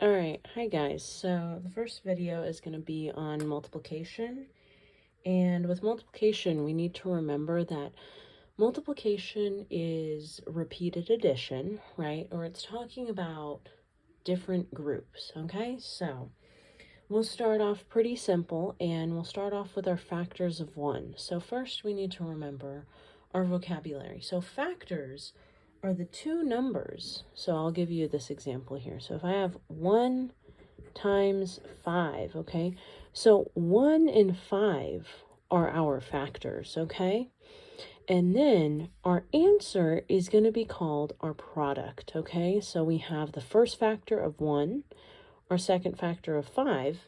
All right, hi guys. So the first video is going to be on multiplication. And with multiplication, we need to remember that multiplication is repeated addition, right? Or it's talking about different groups, okay? So we'll start off pretty simple and we'll start off with our factors of 1. So first we need to remember our vocabulary. So factors are the two numbers. So I'll give you this example here. So if I have 1 times 5, okay? So 1 and 5 are our factors, okay? And then our answer is going to be called our product, okay? So we have the first factor of 1, our second factor of 5,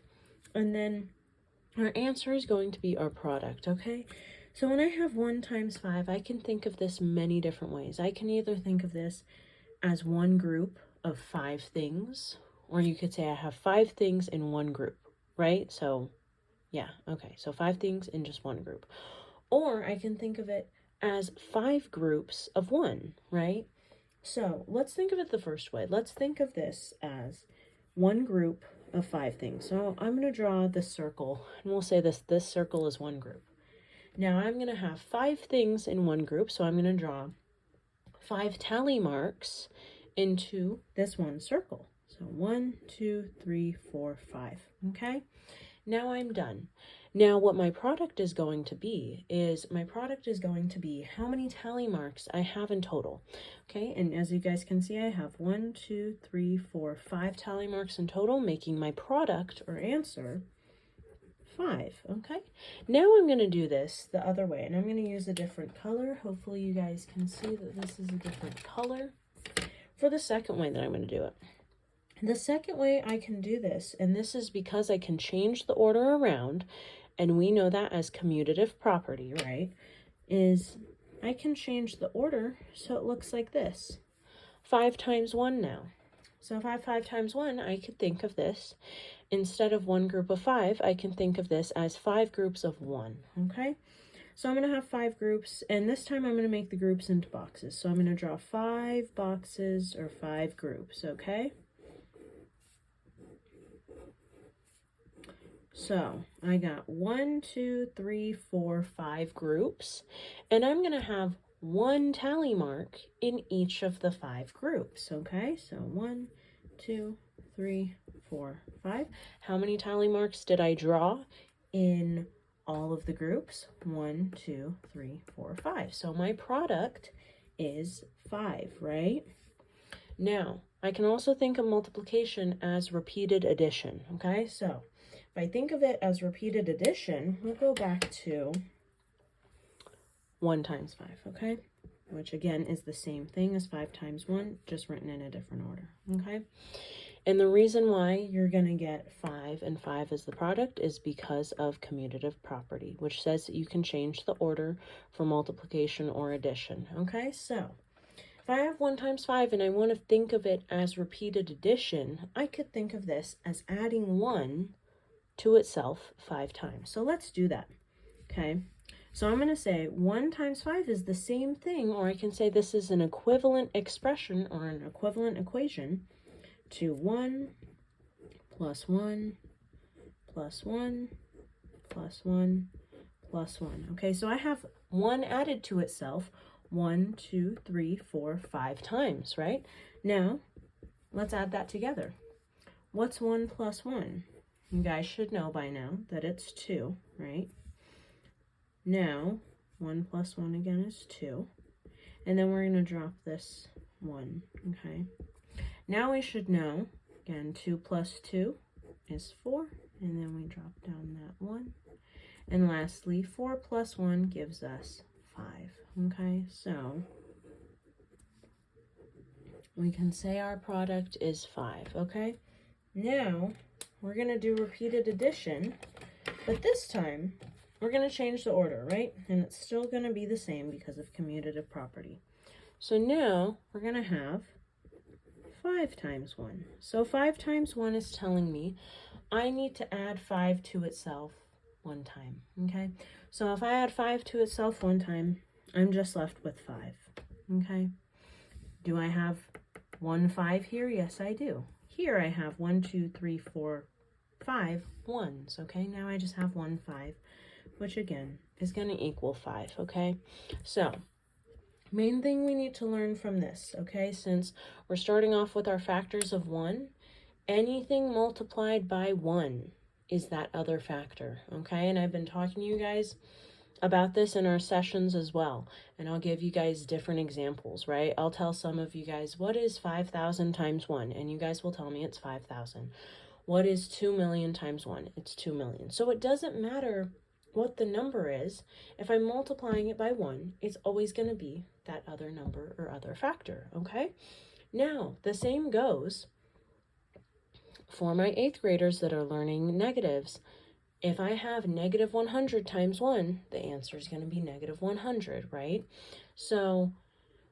and then our answer is going to be our product, okay? So when I have 1 times 5, I can think of this many different ways. I can either think of this as one group of 5 things, or you could say I have 5 things in one group, right? So yeah, okay, so 5 things in just one group. Or I can think of it as 5 groups of 1, right? So let's think of it the first way. Let's think of this as one group of 5 things. So I'm going to draw this circle, and we'll say this circle is one group. Now I'm going to have 5 things in one group, so I'm going to draw 5 tally marks into this one circle. So 1, 2, 3, 4, 5. Okay, now I'm done. Now what my product is going to be is how many tally marks I have in total. Okay, and as you guys can see, I have 1, 2, 3, 4, 5 tally marks in total, making my product or answer 5. Okay, now I'm going to do this the other way, and I'm going to use a different color. Hopefully you guys can see that this is a different color for the second way that I'm going to do it. The second way I can do this, and this is because I can change the order around, and we know that as commutative property, right, is I can change the order so it looks like this. 5 times 1 now. So if I have 5 times 1, I could think of this. Instead of one group of 5, I can think of this as 5 groups of 1, okay? So I'm going to have 5 groups, and this time I'm going to make the groups into boxes. So I'm going to draw 5 boxes or 5 groups, okay? So I got 1, 2, 3, 4, 5 groups, and I'm going to have 1 tally mark in each of the 5 groups, okay? So 1, 2, 3, 4, 5. How many tally marks did I draw in all of the groups? 1, 2, 3, 4, 5. So my product is 5, right? Now, I can also think of multiplication as repeated addition, okay? So if I think of it as repeated addition, we'll go back to 1 times 5, okay? Which again is the same thing as 5 times 1, just written in a different order, okay? And the reason why you're going to get 5 and 5 as the product is because of commutative property, which says that you can change the order for multiplication or addition, okay? So if I have 1 times 5 and I want to think of it as repeated addition, I could think of this as adding 1 to itself 5 times. So let's do that, okay? So I'm going to say 1 times 5 is the same thing, or I can say this is an equivalent expression or an equivalent equation to 1 plus 1 plus 1 plus 1 plus 1. Okay, so I have 1 added to itself 1, 2, 3, 4, 5 times, right? Now, let's add that together. What's 1 plus 1? You guys should know by now that it's 2, right? Now, 1 plus 1 again is 2. And then we're going to drop this 1, okay? Now we should know, again, 2 plus 2 is 4. And then we drop down that 1. And lastly, 4 plus 1 gives us 5, okay? So we can say our product is 5, okay? Now, we're going to do repeated addition, but this time, we're going to change the order, right? And it's still going to be the same because of commutative property. So now, we're going to have 5 times 1. So 5 times 1 is telling me I need to add 5 to itself 1 time, okay? So if I add 5 to itself 1 time, I'm just left with 5, okay? Do I have 1 5 here? Yes, I do. here I have 1, 2, 3, 4, 5 ones, okay? Now I just have 1, 5, which again is going to equal 5, okay? So main thing we need to learn from this, okay, since we're starting off with our factors of 1, anything multiplied by 1 is that other factor, okay? And I've been talking to you guys about this in our sessions as well, and I'll give you guys different examples, right? I'll tell some of you guys, what is 5,000 times 1? And you guys will tell me it's 5,000. What is 2 million times 1? It's 2 million. So it doesn't matter what the number is. If I'm multiplying it by 1, it's always going to be that other number or other factor, okay? Now, the same goes for my 8th graders that are learning negatives. If I have negative 100 times 1, the answer is going to be negative 100, right? So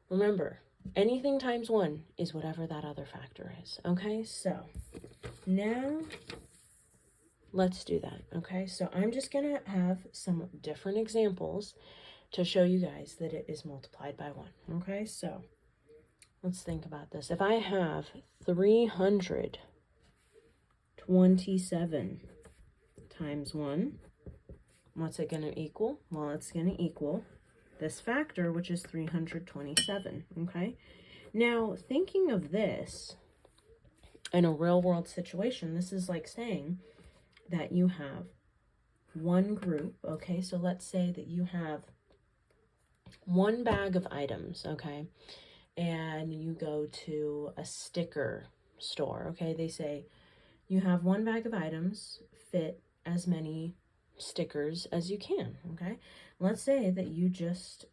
remember, anything times 1 is whatever that other factor is, okay? So now let's do that, okay? So I'm just going to have some different examples to show you guys that it is multiplied by 1, okay? So let's think about this. If I have 327 times 1, what's it going to equal? Well, it's going to equal this factor, which is 327, okay? Now, thinking of this in a real-world situation, this is like saying that you have one group, okay? So let's say that you have one bag of items, okay? And you go to a sticker store, okay? They say you have one bag of items, fit as many stickers as you can, okay? Let's say that you just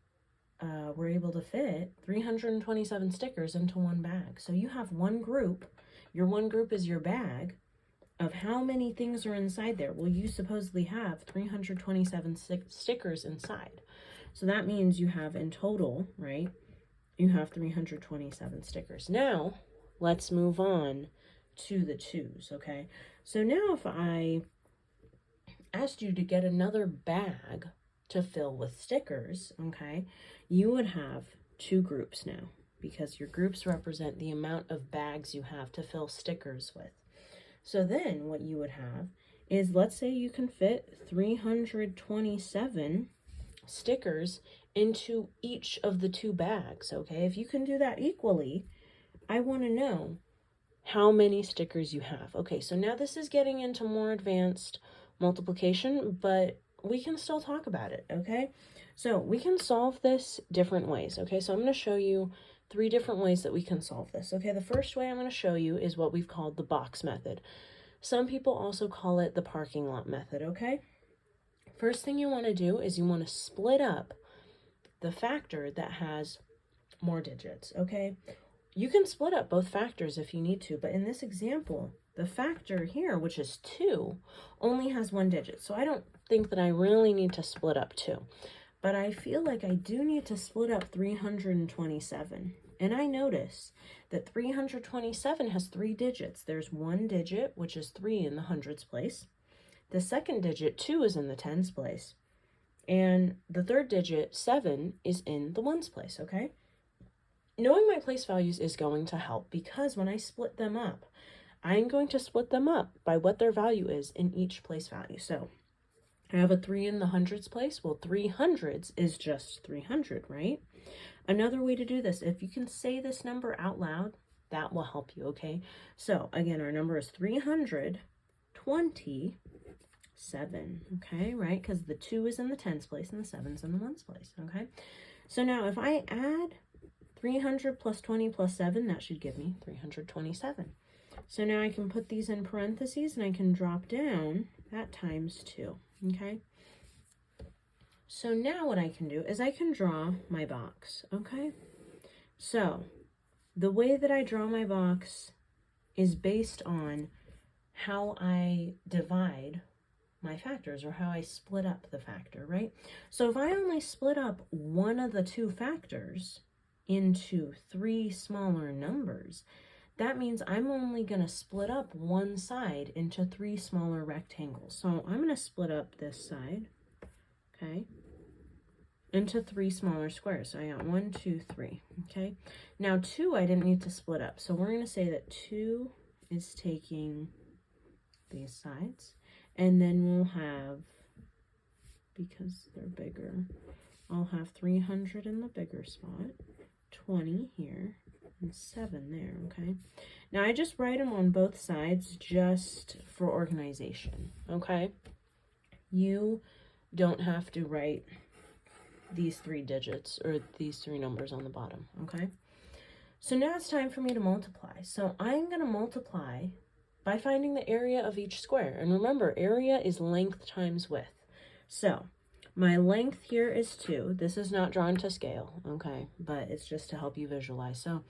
were able to fit 327 stickers into one bag. So you have one group, your one group is your bag of how many things are inside there. Well, you supposedly have 327 stickers inside. So that means you have in total, right? You have 327 stickers. Now, let's move on to the 2s, okay? So now if I asked you to get another bag to fill with stickers, okay, you would have 2 groups now, because your groups represent the amount of bags you have to fill stickers with. So then what you would have is, let's say you can fit 327 stickers into each of the 2 bags, okay? If you can do that equally, I want to know how many stickers you have. Okay, so now this is getting into more advanced multiplication, but we can still talk about it, okay? So we can solve this different ways, okay? So I'm going to show you 3 different ways that we can solve this, okay? The first way I'm going to show you is what we've called the box method. Some people also call it the parking lot method, okay? First thing you want to do is you want to split up the factor that has more digits, okay? You can split up both factors if you need to, but in this example, the factor here, which is 2, only has 1 digit. So I don't think that I really need to split up 2. But I feel like I do need to split up 327. And I notice that 327 has 3 digits. There's 1 digit, which is 3 in the hundreds place. The second digit, 2, is in the tens place. And the third digit, 7, is in the ones place, okay? Knowing my place values is going to help, because when I split them up, I'm going to split them up by what their value is in each place value. So I have a 3 in the hundreds place. Well, 3 hundreds is just 300, right? Another way to do this, if you can say this number out loud, that will help you, okay? So again, our number is 327, okay, right? Because the 2 is in the tens place and the 7 is in the ones place, okay? So now if I add 300 plus 20 plus 7, that should give me 327. So now I can put these in parentheses and I can drop down that times 2, okay? So now what I can do is I can draw my box, okay? So the way that I draw my box is based on how I divide my factors, or how I split up the factor, right? So if I only split up one of the 2 factors into 3 smaller numbers, that means I'm only going to split up one side into 3 smaller rectangles. So I'm going to split up this side, okay, into 3 smaller squares. So I got 1, 2, 3, okay? Now 2 I didn't need to split up. So we're going to say that 2 is taking these sides, and then we'll have, because they're bigger, I'll have 300 in the bigger spot, 20 here, and 7 there, okay? Now I just write them on both sides just for organization, okay? You don't have to write these 3 digits or these 3 numbers on the bottom, okay? So now it's time for me to multiply. So I'm going to multiply by finding the area of each square. And remember, area is length times width. So my length here is 2. This is not drawn to scale, okay? But it's just to help you visualize. So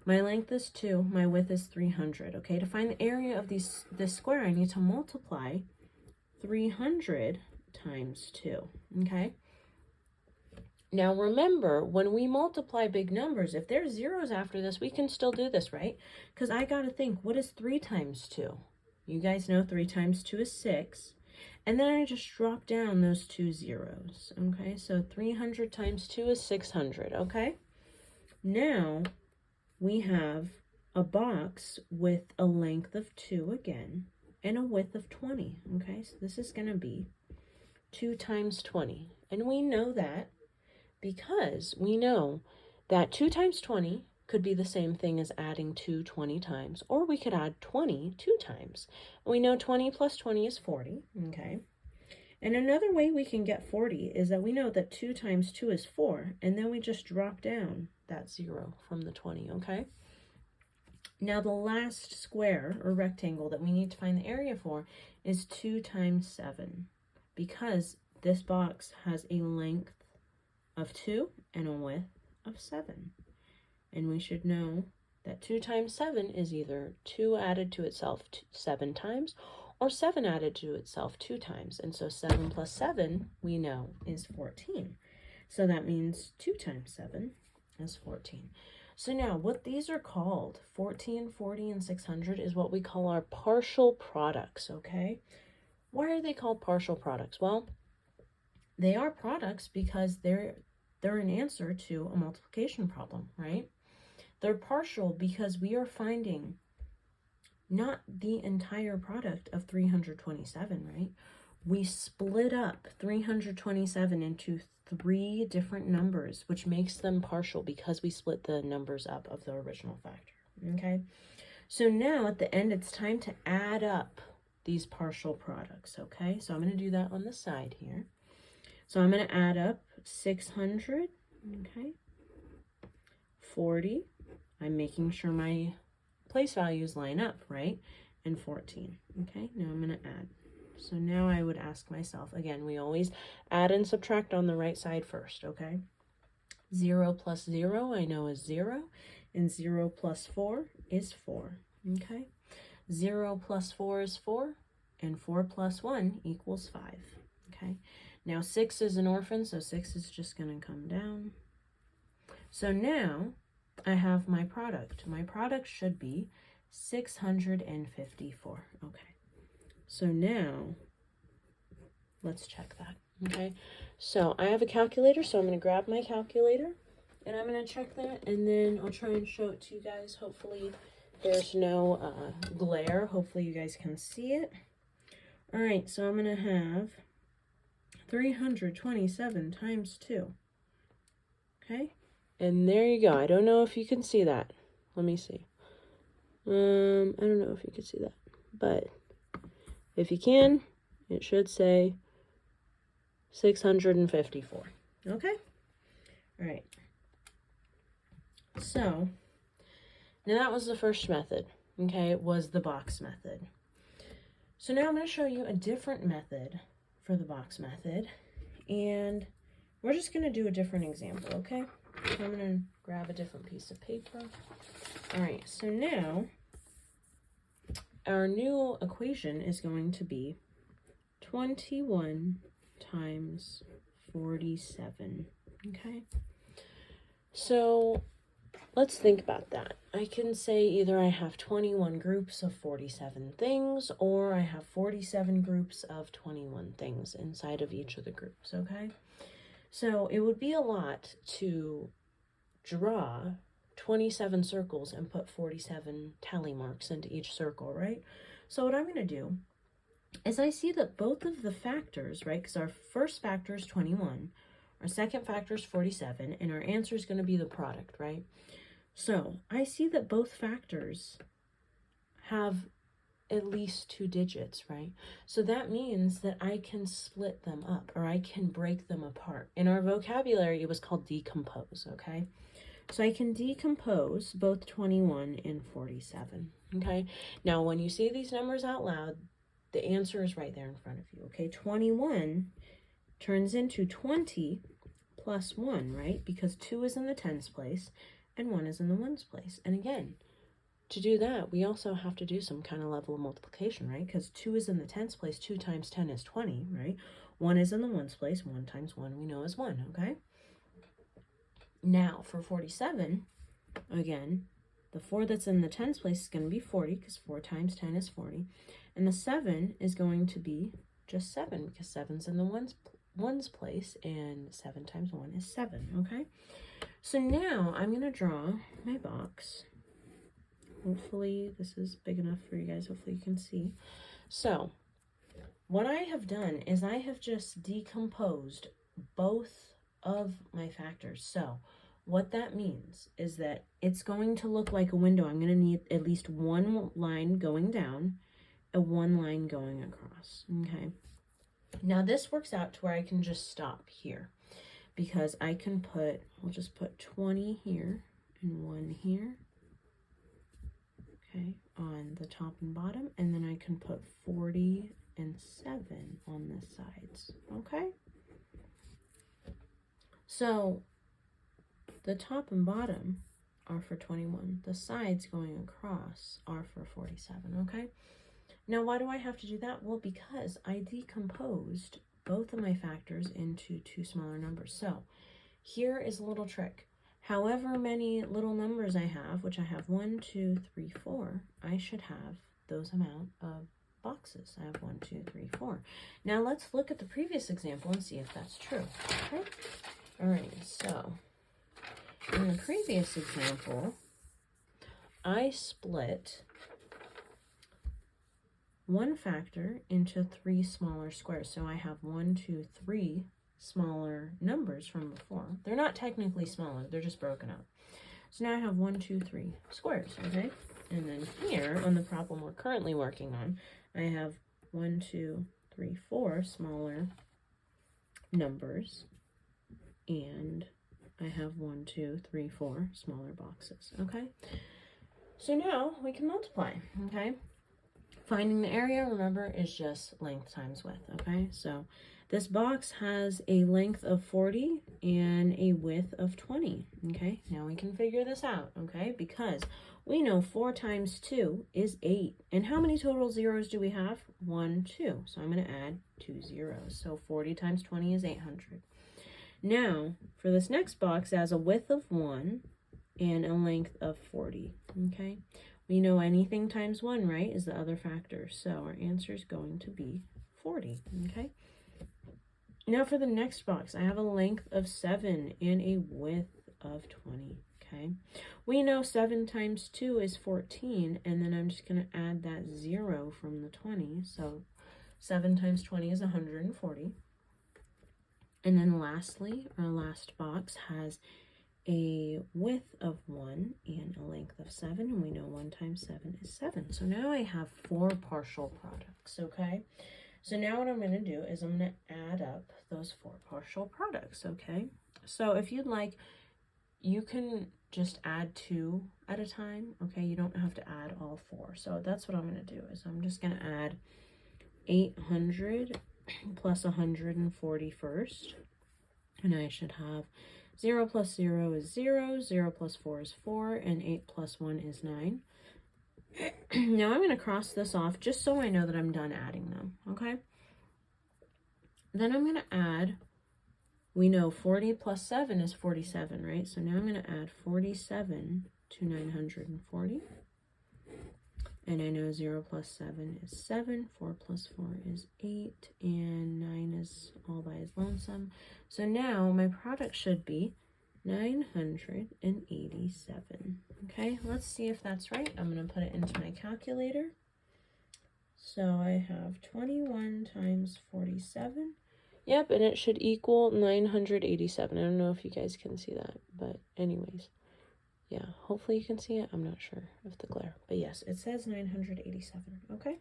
my length is 2. My width is 300, okay? To find the area of this square, I need to multiply 300 times 2, okay? Now remember, when we multiply big numbers, if there's zeros after this, we can still do this, right? Because I got to think, what is 3 times 2? You guys know 3 times 2 is 6. And then I just drop down those 2 zeros, okay? So 300 times 2 is 600, okay? Now we have a box with a length of 2 again and a width of 20, okay? So this is going to be 2 times 20. And we know that because we know that 2 times 20 could be the same thing as adding 2 20 times, or we could add 20 2 times. We know 20 plus 20 is 40, okay? And another way we can get 40 is that we know that 2 times 2 is 4, and then we just drop down that 0 from the 20, okay? Now the last square or rectangle that we need to find the area for is 2 times 7, because this box has a length of 2 and a width of 7. And we should know that 2 times 7 is either 2 added to itself 7 times, or 7 added to itself 2 times. And so 7 plus 7, we know, is 14. So that means 2 times 7 is 14. So now what these are called, 14, 40, and 600, is what we call our partial products, okay? Why are they called partial products? Well, they are products because they're an answer to a multiplication problem, right? They're partial because we are finding not the entire product of 327, right? We split up 327 into 3 different numbers, which makes them partial because we split the numbers up of the original factor, okay? So now at the end, it's time to add up these partial products, okay? So I'm going to do that on the side here. So I'm going to add up 600, okay, 40. I'm making sure my place values line up, right? And 14, okay? Now I'm going to add. So now I would ask myself, again, we always add and subtract on the right side first, okay? 0 plus 0 I know is 0, and 0 plus 4 is 4, okay? 0 plus 4 is 4, and 4 plus 1 equals 5, okay? Now 6 is an orphan, so 6 is just going to come down. So now I have my product. My product should be 654, okay? So now let's check that, okay? So I have a calculator, so I'm going to grab my calculator and I'm going to check that, and then I'll try and show it to you guys. Hopefully there's no glare. Hopefully you guys can see it. All right, so I'm going to have 327 times 2, okay? And there you go. I don't know if you can see that. Let me see. I don't know if you can see that, but if you can, it should say 654, okay? All right. So now that was the first method, okay? It was the box method. So now I'm going to show you a different method for the box method, and we're just going to do a different example, okay? So I'm going to grab a different piece of paper. All right, so now our new equation is going to be 21 times 47, okay? So let's think about that. I can say either I have 21 groups of 47 things, or I have 47 groups of 21 things inside of each of the groups, okay? So it would be a lot to draw 27 circles and put 47 tally marks into each circle, right? So what I'm going to do is I see that both of the factors, right, because our first factor is 21, our second factor is 47, and our answer is going to be the product, right? So I see that both factors have at least 2 digits, right? So that means that I can split them up, or I can break them apart. In our vocabulary, it was called decompose, okay? So I can decompose both 21 and 47, okay? Now, when you say these numbers out loud, the answer is right there in front of you, okay? 21 turns into 20 plus 1, right? Because 2 is in the tens place and 1 is in the ones place. And again, to do that, we also have to do some kind of level of multiplication, right? Because 2 is in the tens place, 2 times 10 is 20, right? 1 is in the ones place, 1 times 1 we know is 1, okay? Now, for 47, again, the 4 that's in the tens place is going to be 40, because 4 times 10 is 40. And the 7 is going to be just 7, because 7's in the ones place, and 7 times 1 is 7, okay? So now I'm going to draw my box. Hopefully this is big enough for you guys. Hopefully you can see. So what I have done is I have just decomposed both of my factors. So what that means is that it's going to look like a window. I'm going to need at least one line going down and one line going across, okay? Now this works out to where I can just stop here, because I can put, we'll just put 20 here and 1 here, okay, on the top and bottom, and then I can put 40 and 7 on the sides, okay? So the top and bottom are for 21. The sides going across are for 47, okay? Now, why do I have to do that? Well, because I decomposed both of my factors into 2 smaller numbers. So here is a little trick. However many little numbers I have, which I have 1, 2, 3, 4, I should have those amount of boxes. I have 1, 2, 3, 4. Now let's look at the previous example and see if that's true. Okay? Alright, so in the previous example, I split one factor into 3 smaller squares. So I have 1, 2, 3 smaller numbers from before. They're not technically smaller, they're just broken up. So now I have 1, 2, 3 squares, okay? And then here on the problem we're currently working on, I have 1, 2, 3, 4 smaller numbers, and I have 1, 2, 3, 4 smaller boxes, okay? So now we can multiply, okay? Finding the area, remember, is just length times width, okay? So this box has a length of 40 and a width of 20, okay? Now we can figure this out, okay? Because we know 4 times 2 is 8. And how many total zeros do we have? 1, 2. So I'm going to add 2 zeros. So 40 times 20 is 800. Now, for this next box, it has a width of 1 and a length of 40, okay? We know anything times 1, right, is the other factor. So our answer is going to be 40, okay? Now for the next box, I have a length of 7 and a width of 20, okay? We know 7 times 2 is 14, and then I'm just going to add that 0 from the 20. So 7 times 20 is 140. And then lastly, our last box has a width of 1 and a length of 7, and we know 1 times 7 is 7. So now I have 4 partial products, okay? So now what I'm going to do is I'm going to add up those 4 partial products, okay? So if you'd like, you can just add 2 at a time, okay? You don't have to add all 4. So that's what I'm going to do, is I'm just going to add 800 plus 140 first, and I should have 0 plus 0 is 0, 0 plus 4 is 4, and 8 plus 1 is 9. Now I'm going to cross this off just so I know that I'm done adding them, okay? Then I'm going to add, we know 40 plus 7 is 47, right? So now I'm going to add 47 to 940. And I know 0 plus 7 is 7, 4 plus 4 is 8, and 9 is all by its lonesome. So now my product should be 987. Okay, let's see if that's right. I'm going to put it into my calculator. So I have 21 times 47. Yep, and it should equal 987. I don't know if you guys can see that, but anyways. Yeah, hopefully you can see it. I'm not sure of the glare, but yes, it says 987, okay?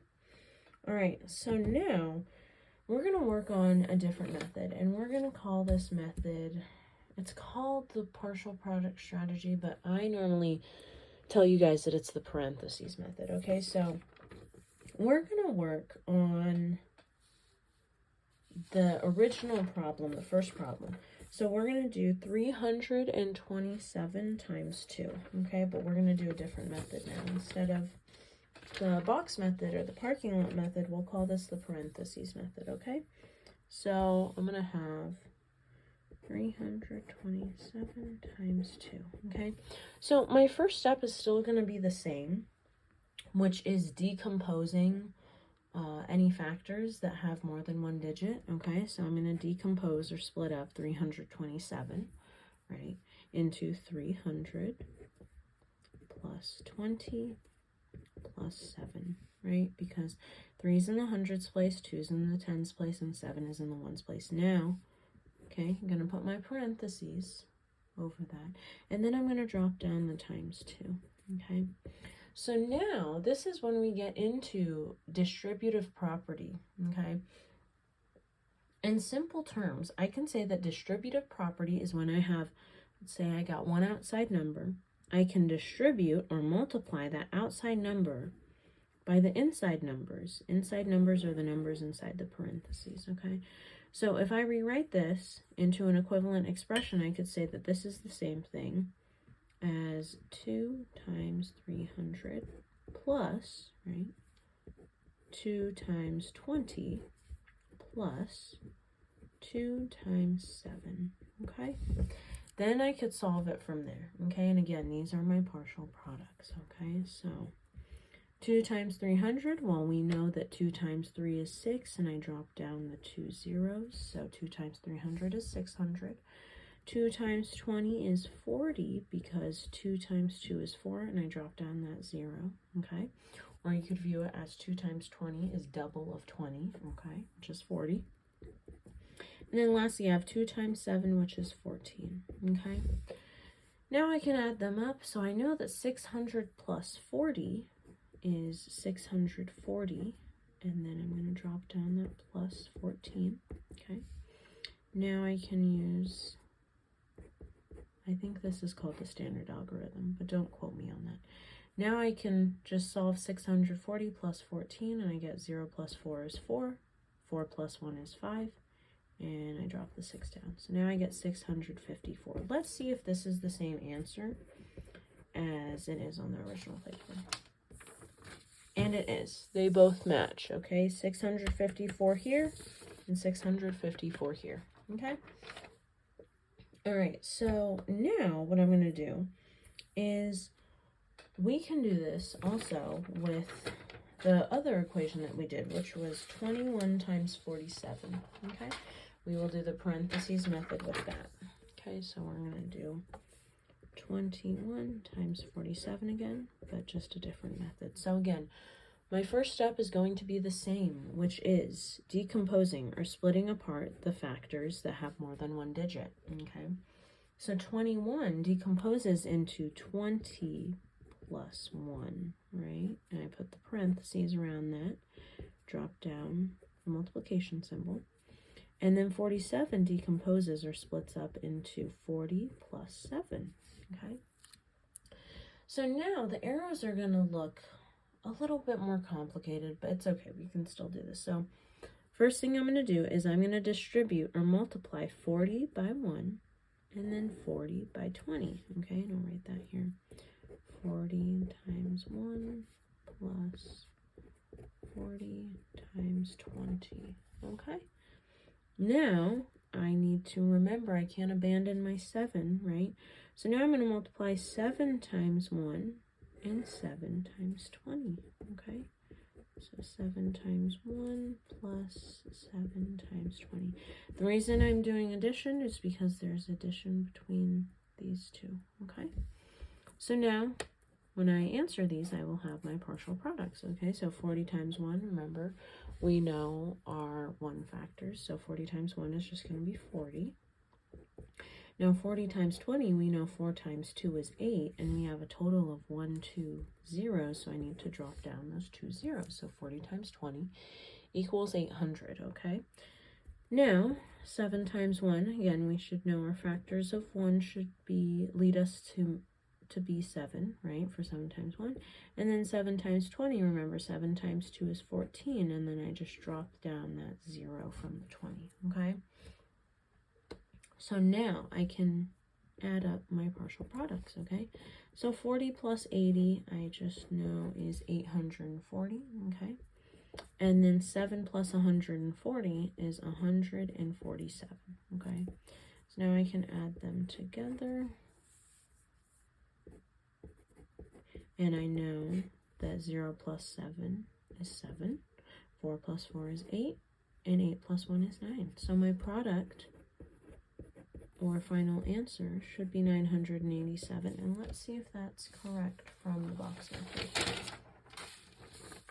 All right, so now we're going to work on a different method, and we're going to call this method, it's called the partial product strategy, but I normally tell you guys that it's the parentheses method, okay? So we're going to work on the original problem, the first problem. So we're going to do 327 times 2, okay? But we're going to do a different method now. Instead of the box method or the parking lot method, we'll call this the parentheses method, okay? So I'm going to have 327 times 2, okay? So my first step is still going to be the same, which is decomposing any factors that have more than one digit, okay? So I'm going to decompose or split up 327, right, into 300 plus 20 plus 7, right? Because 3 is in the hundreds place, 2 is in the tens place, and 7 is in the ones place. Now, okay, I'm going to put my parentheses over that, and then I'm going to drop down the times 2, okay? So now, this is when we get into distributive property, okay? In simple terms, I can say that distributive property is when I have, let's say I got one outside number, I can distribute or multiply that outside number by the inside numbers. Inside numbers are the numbers inside the parentheses, okay? So if I rewrite this into an equivalent expression, I could say that this is the same thing as 2 times 300 plus, right, 2 times 20 plus 2 times 7, okay? Then I could solve it from there, okay? And again, these are my partial products, okay? So 2 times 300, well, we know that 2 times 3 is 6, and I drop down the 2 zeros, so 2 times 300 is 600. 2 times 20 is 40 because 2 times 2 is 4, and I drop down that 0, okay? Or you could view it as 2 times 20 is double of 20, okay, which is 40. And then lastly, I have 2 times 7, which is 14, okay? Now I can add them up, so I know that 600 plus 40 is 640, and then I'm going to drop down that plus 14, okay? Now I can use, I think this is called the standard algorithm, but don't quote me on that. Now I can just solve 640 plus 14, and I get 0 plus 4 is 4, 4 plus 1 is 5, and I drop the 6 down. So now I get 654. Let's see if this is the same answer as it is on the original paper. And it is. They both match, okay? 654 here and 654 here, okay? All right, so now what I'm going to do is we can do this also with the other equation that we did, which was 21 times 47, okay? We will do the parentheses method with that, okay? So we're going to do 21 times 47 again, but just a different method. So again, my first step is going to be the same, which is decomposing or splitting apart the factors that have more than one digit, okay? So 21 decomposes into 20 plus 1, right? And I put the parentheses around that, drop down the multiplication symbol. And then 47 decomposes or splits up into 40 plus 7, okay? So now the arrows are going to look a little bit more complicated, but it's okay. We can still do this. So first thing I'm going to do is I'm going to distribute or multiply 40 by 1 and then 40 by 20, okay? And I'll write that here. 40 times 1 plus 40 times 20, okay? Now, I need to remember I can't abandon my 7, right? So now I'm going to multiply 7 times 1 and 7 times 20, okay? So 7 times 1 plus 7 times 20. The reason I'm doing addition is because there's addition between these two, okay? So now, when I answer these, I will have my partial products, okay? So 40 times 1, remember, we know are 1 factors, so 40 times 1 is just going to be 40. Now 40 times 20, we know 4 times 2 is 8, and we have a total of 1, 2, 0, so I need to drop down those 2 zeros. So 40 times 20 equals 800, okay? Now, 7 times 1, again, we should know our factors of 1 should lead us to be 7, right, for 7 times 1. And then 7 times 20, remember, 7 times 2 is 14, and then I just dropped down that 0 from the 20, okay? So now I can add up my partial products, okay? So 40 plus 80, I just know is 840, okay? And then 7 plus 140 is 147, okay? So now I can add them together. And I know that 0 plus 7 is 7, 4 plus 4 is 8, and 8 plus 1 is 9. So my product, or final answer, should be 987. And let's see if that's correct from the box method.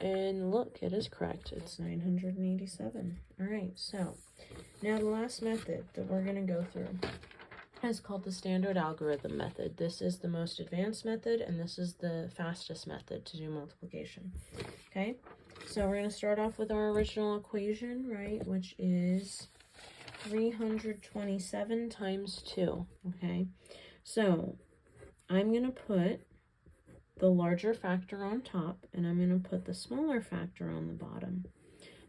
And look, it is correct. It's 987. All right, so now the last method that we're going to go through is called the standard algorithm method. This is the most advanced method, and this is the fastest method to do multiplication. Okay, so we're going to start off with our original equation, right, which is 327 times 2, okay? So I'm going to put the larger factor on top, and I'm going to put the smaller factor on the bottom.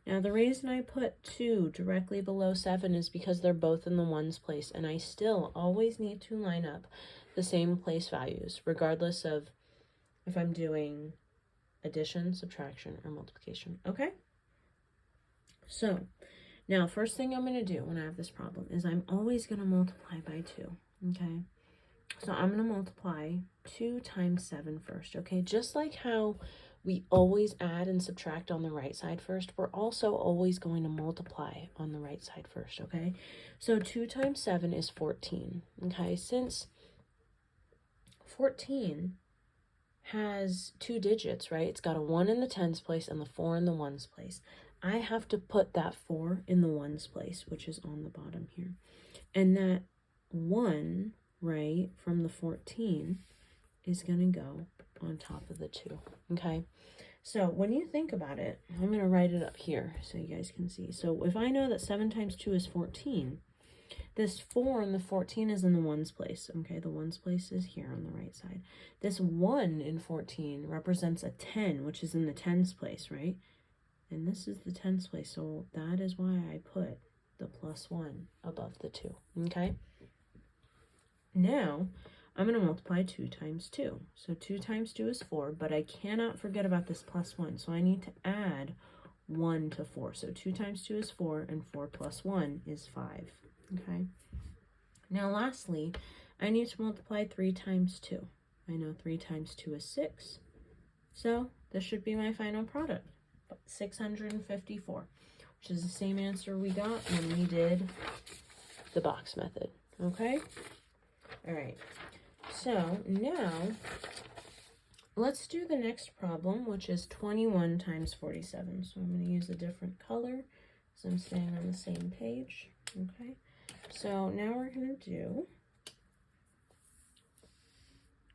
Now, the reason I put 2 directly below 7 is because they're both in the ones place, and I still always need to line up the same place values, regardless of if I'm doing addition, subtraction, or multiplication, okay? So now, first thing I'm going to do when I have this problem is I'm always going to multiply by 2, okay? So I'm going to multiply 2 times 7 first, okay? Just like how we always add and subtract on the right side first, we're also always going to multiply on the right side first, okay? So 2 times 7 is 14, okay? Since 14 has 2 digits, right? It's got a 1 in the tens place and the 4 in the ones place. I have to put that 4 in the ones place, which is on the bottom here. And that 1, right, from the 14 is going to go on top of the 2, okay? So when you think about it, I'm going to write it up here so you guys can see. So if I know that 7 times 2 is 14, this 4 and the 14 is in the ones place, okay? The ones place is here on the right side. This 1 in 14 represents a 10, which is in the tens place, right? And this is the tens place, so that is why I put the plus 1 above the 2, okay? Now, I'm going to multiply 2 times 2. So 2 times 2 is 4, but I cannot forget about this plus 1, so I need to add 1 to 4. So 2 times 2 is 4, and 4 plus 1 is 5, okay? Now, lastly, I need to multiply 3 times 2. I know 3 times 2 is 6, so this should be my final product. 654, which is the same answer we got when we did the box method, okay? All right, so now let's do the next problem, which is 21 times 47. So I'm going to use a different color so I'm staying on the same page, okay? So now we're going to do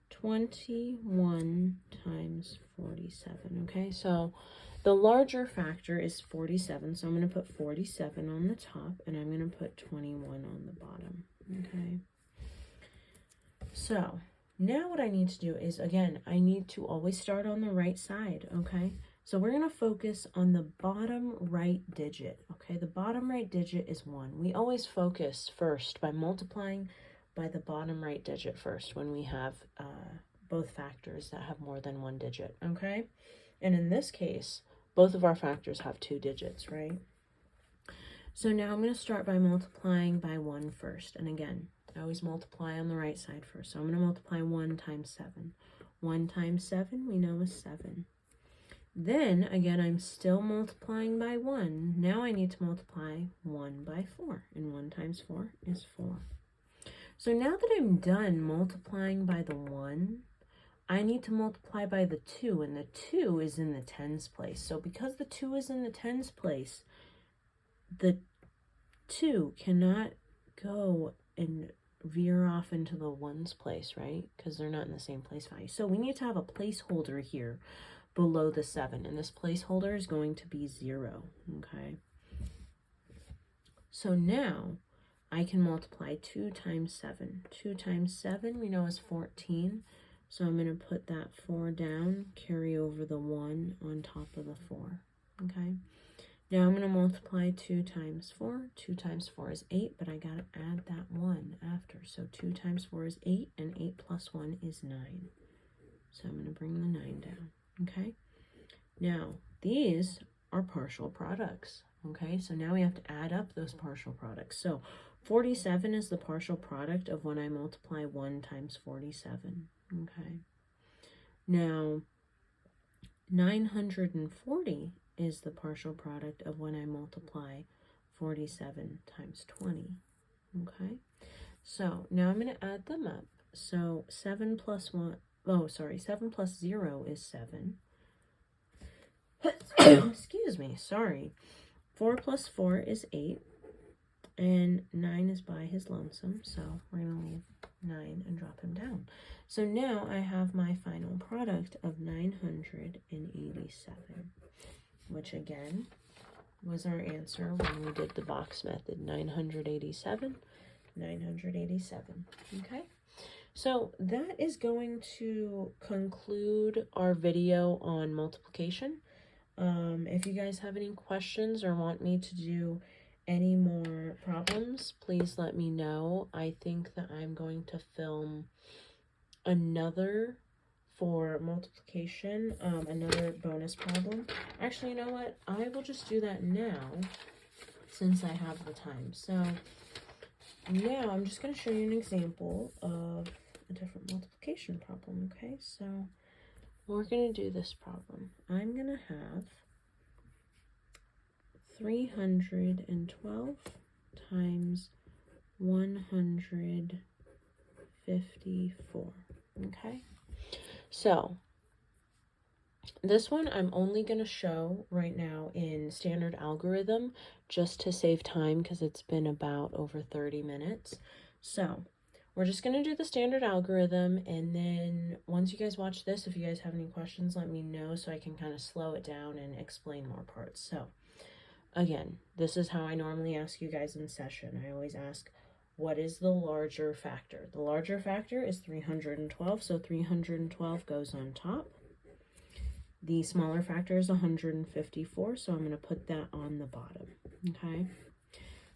21 times 47, okay? So the larger factor is 47, so I'm going to put 47 on the top, and I'm going to put 21 on the bottom, okay? So now what I need to do is, again, I need to always start on the right side, okay? So we're going to focus on the bottom right digit, okay? The bottom right digit is 1. We always focus first by multiplying by the bottom right digit first when we have both factors that have more than 1 digit, okay? And in this case, both of our factors have 2 digits, right? So now I'm going to start by multiplying by 1 first. And again, I always multiply on the right side first. So I'm going to multiply 1 times 7. 1 times 7 we know is 7. Then, again, I'm still multiplying by 1. Now I need to multiply 1 by 4. And 1 times 4 is 4. So now that I'm done multiplying by the 1, I need to multiply by the 2, and the 2 is in the tens place. So because the 2 is in the tens place, the 2 cannot go and veer off into the ones place, right? Because they're not in the same place value. So we need to have a placeholder here below the 7, and this placeholder is going to be 0, okay? So now I can multiply 2 times 7. 2 times 7 we know is 14. So I'm going to put that 4 down, carry over the 1 on top of the 4, okay? Now I'm going to multiply 2 times 4. 2 times 4 is 8, but I got to add that 1 after. So 2 times 4 is 8, and 8 plus 1 is 9. So I'm going to bring the 9 down, okay? Now, these are partial products, okay? So now we have to add up those partial products. So 47 is the partial product of when I multiply 1 times 47, okay? Now, 940 is the partial product of when I multiply 47 times 20, okay? So now I'm going to add them up. So 7 plus 0 is 7. Excuse me, sorry. 4 plus 4 is 8, and 9 is by his lonesome, so we're going to leave 9 and drop him down. So now I have my final product of 987, which again was our answer when we did the box method. 987, okay? So that is going to conclude our video on multiplication. If you guys have any questions or want me to do any more problems, please let me know. I think that I'm going to film another for multiplication, another bonus problem. Actually, you know what? I will just do that now since I have the time. So now I'm just going to show you an example of a different multiplication problem, okay? So we're going to do this problem. I'm going to have 312 times 154, okay? So this one I'm only going to show right now in standard algorithm just to save time because it's been about over 30 minutes. So we're just going to do the standard algorithm, and then once you guys watch this, if you guys have any questions, let me know so I can kind of slow it down and explain more parts. So again, this is how I normally ask you guys in session. I always ask, what is the larger factor? The larger factor is 312, so 312 goes on top. The smaller factor is 154, so I'm going to put that on the bottom, okay?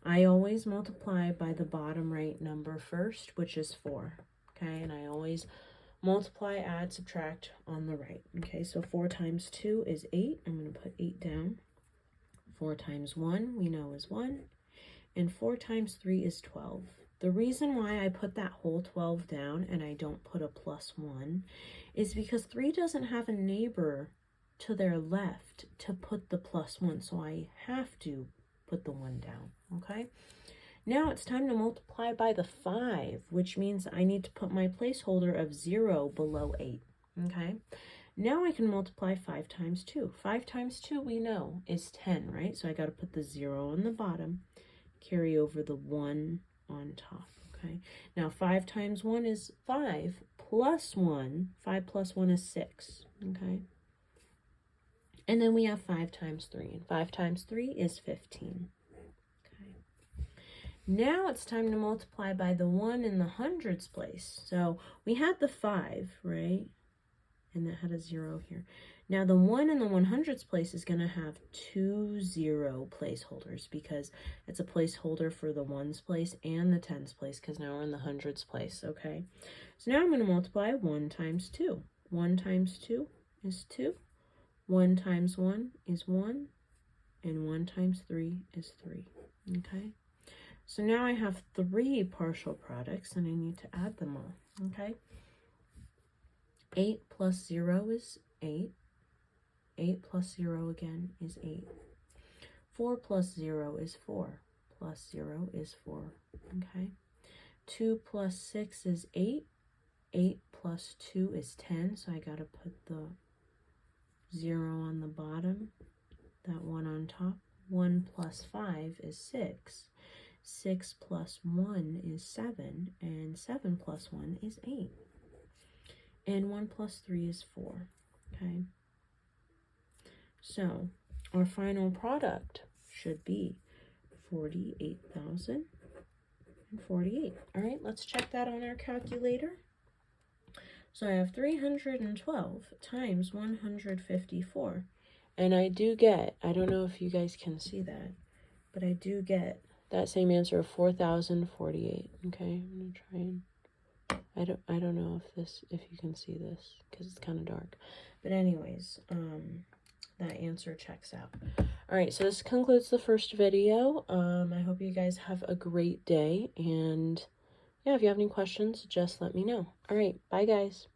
I always multiply by the bottom right number first, which is 4, okay? And I always multiply, add, subtract on the right, okay? So 4 times 2 is 8. I'm going to put 8 down. 4 times 1 we know is 1, and 4 times 3 is 12. The reason why I put that whole 12 down and I don't put a plus 1 is because 3 doesn't have a neighbor to their left to put the plus 1, so I have to put the 1 down, okay? Now it's time to multiply by the 5, which means I need to put my placeholder of 0 below 8, okay? Now I can multiply 5 times 2. 5 times 2 we know is 10, right? So I got to put the 0 on the bottom, carry over the 1 on top, okay? Now 5 times 1 is 5 plus 1. 5 plus 1 is 6, okay? And then we have 5 times 3, and 5 times 3 is 15, okay? Now it's time to multiply by the 1 in the hundreds place. So we had the 5, right? And that had a 0 here. Now the 1 in the 100s place is going to have 2 0 placeholders because it's a placeholder for the 1s place and the 10s place because now we're in the 100s place, okay? So now I'm going to multiply 1 times 2. 1 times 2 is 2. 1 times 1 is 1. And 1 times 3 is 3, okay? So now I have 3 partial products and I need to add them all, okay? 8 plus 0 is 8. 8 plus 0 again is 8. 4 plus 0 is 4. Plus 0 is 4, okay? 2 plus 6 is 8. 8 plus 2 is 10, so I gotta put the 0 on the bottom, that 1 on top. 1 plus 5 is 6. 6 plus 1 is 7, and 7 plus 1 is 8. And 1 plus 3 is 4, okay? So our final product should be 48,048. All right, let's check that on our calculator. So I have 312 times 154. And I do get, I don't know if you guys can see that, but I do get that same answer of 4,048. Okay, I'm gonna try and I don't know if you can see this because it's kind of dark. But anyways, that answer checks out. All right, so this concludes the first video. I hope you guys have a great day, and yeah, if you have any questions, just let me know. All right, bye guys.